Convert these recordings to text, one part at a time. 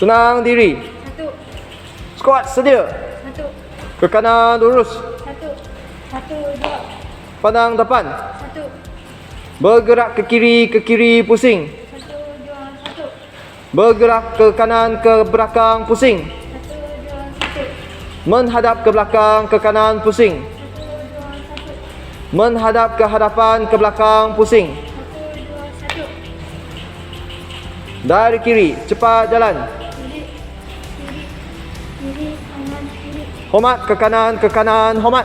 Senang diri. 1, Squat sedia. 1, Ke kanan lurus. 1, 2, Pandang depan. 1, Bergerak ke kiri pusing. 1, 2, 1, Bergerak ke kanan ke belakang pusing. 1, 2, 1, Menghadap ke belakang ke kanan pusing. 1, 2, 1, Menghadap ke hadapan ke belakang pusing. 1, 2, 1. Dari kiri cepat jalan. Kiri, kiri, kiri, kanan, kiri. Hormat ke kanan, hormat.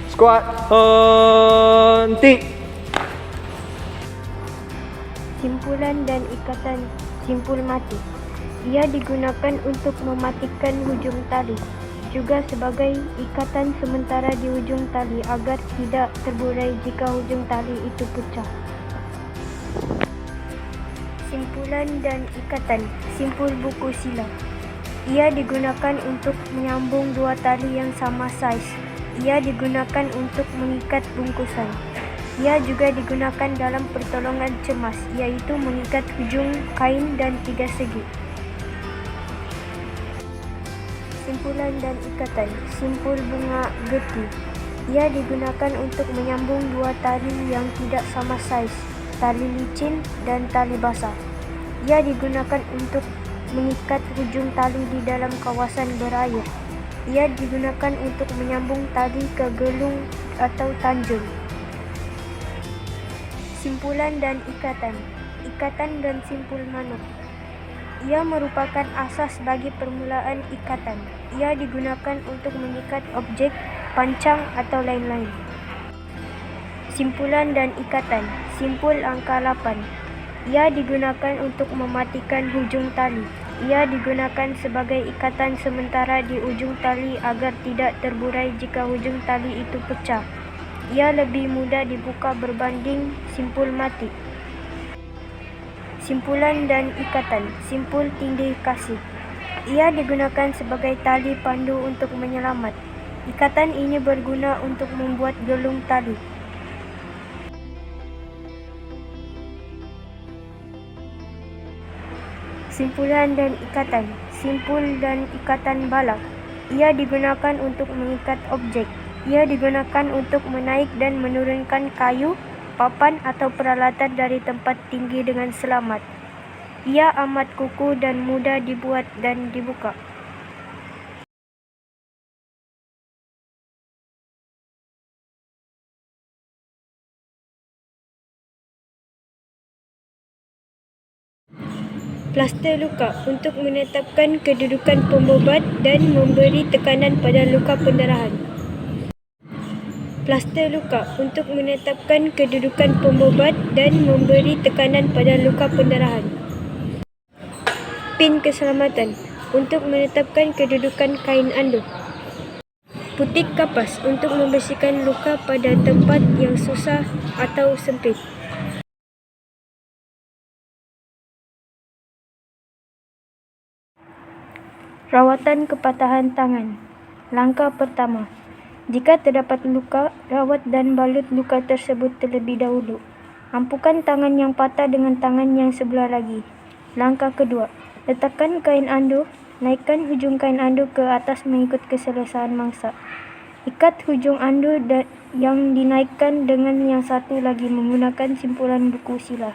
Squat, henti. Simpulan dan ikatan simpul mati. Ia digunakan untuk mematikan hujung tali, juga sebagai ikatan sementara di hujung tali agar tidak terburai jika hujung tali itu pecah. Simpulan dan ikatan simpul buku sila. Ia digunakan untuk menyambung dua tali yang sama saiz. Ia digunakan untuk mengikat bungkusan. Ia juga digunakan dalam pertolongan cemas, iaitu mengikat hujung kain dan tiga segi. Simpulan dan ikatan simpul bunga getih. Ia digunakan untuk menyambung dua tali yang tidak sama saiz, tali licin dan tali basah. Ia digunakan untuk mengikat hujung tali di dalam kawasan berair. Ia digunakan untuk menyambung tali ke gelung atau tanjung. Simpulan dan ikatan dan simpul manuk. Ia merupakan asas bagi permulaan ikatan. Ia digunakan untuk mengikat objek, pancang atau lain-lain. Simpulan dan ikatan simpul angka 8. Ia digunakan untuk mematikan hujung tali. Ia digunakan sebagai ikatan sementara di ujung tali agar tidak terburai jika hujung tali itu pecah. Ia lebih mudah dibuka berbanding simpul mati. Simpulan dan ikatan simpul tindih kasih. Ia digunakan sebagai tali pandu untuk menyelamat. Ikatan ini berguna untuk membuat gelung tali. Simpulan dan ikatan simpul dan ikatan balak. Ia digunakan untuk mengikat objek. Ia digunakan untuk menaik dan menurunkan kayu, papan atau peralatan dari tempat tinggi dengan selamat. Ia amat kukuh dan mudah dibuat dan dibuka. Plaster luka untuk menetapkan kedudukan pembobat dan memberi tekanan pada luka pendarahan. Plaster luka untuk menetapkan kedudukan pembobat dan memberi tekanan pada luka pendarahan. Pin keselamatan untuk menetapkan kedudukan kain anduh. Putik kapas untuk membersihkan luka pada tempat yang susah atau sempit. Rawatan kepatahan tangan. Langkah pertama. Jika terdapat luka, rawat dan balut luka tersebut terlebih dahulu. Ampukan tangan yang patah dengan tangan yang sebelah lagi. Langkah kedua. Letakkan kain anduh. Naikkan hujung kain anduh ke atas mengikut keselesaan mangsa. Ikat hujung anduh yang dinaikkan dengan yang satu lagi menggunakan simpulan buku sila.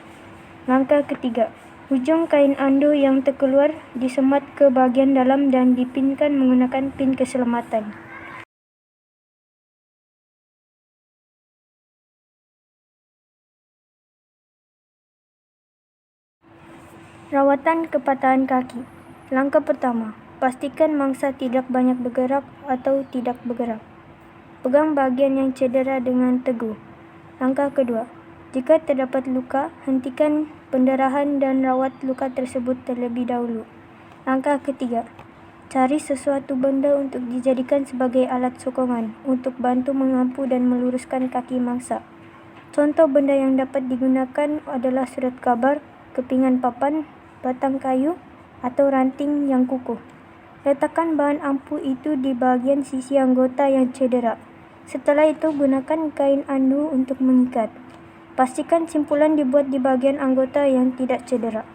Langkah ketiga. Hujung kain anduh yang terkeluar disemat ke bahagian dalam dan dipinkan menggunakan pin keselamatan. Rawatan kepatahan kaki. Langkah pertama, pastikan mangsa tidak banyak bergerak atau tidak bergerak. Pegang bahagian yang cedera dengan teguh. Langkah kedua, jika terdapat luka, hentikan pendarahan dan rawat luka tersebut terlebih dahulu. Langkah ketiga, cari sesuatu benda untuk dijadikan sebagai alat sokongan untuk bantu mengampu dan meluruskan kaki mangsa. Contoh benda yang dapat digunakan adalah surat khabar, kepingan papan, batang kayu, atau ranting yang kukuh. Letakkan bahan ampuh itu di bahagian sisi anggota yang cedera. Setelah itu, gunakan kain anduh untuk mengikat. Pastikan simpulan dibuat di bahagian anggota yang tidak cedera.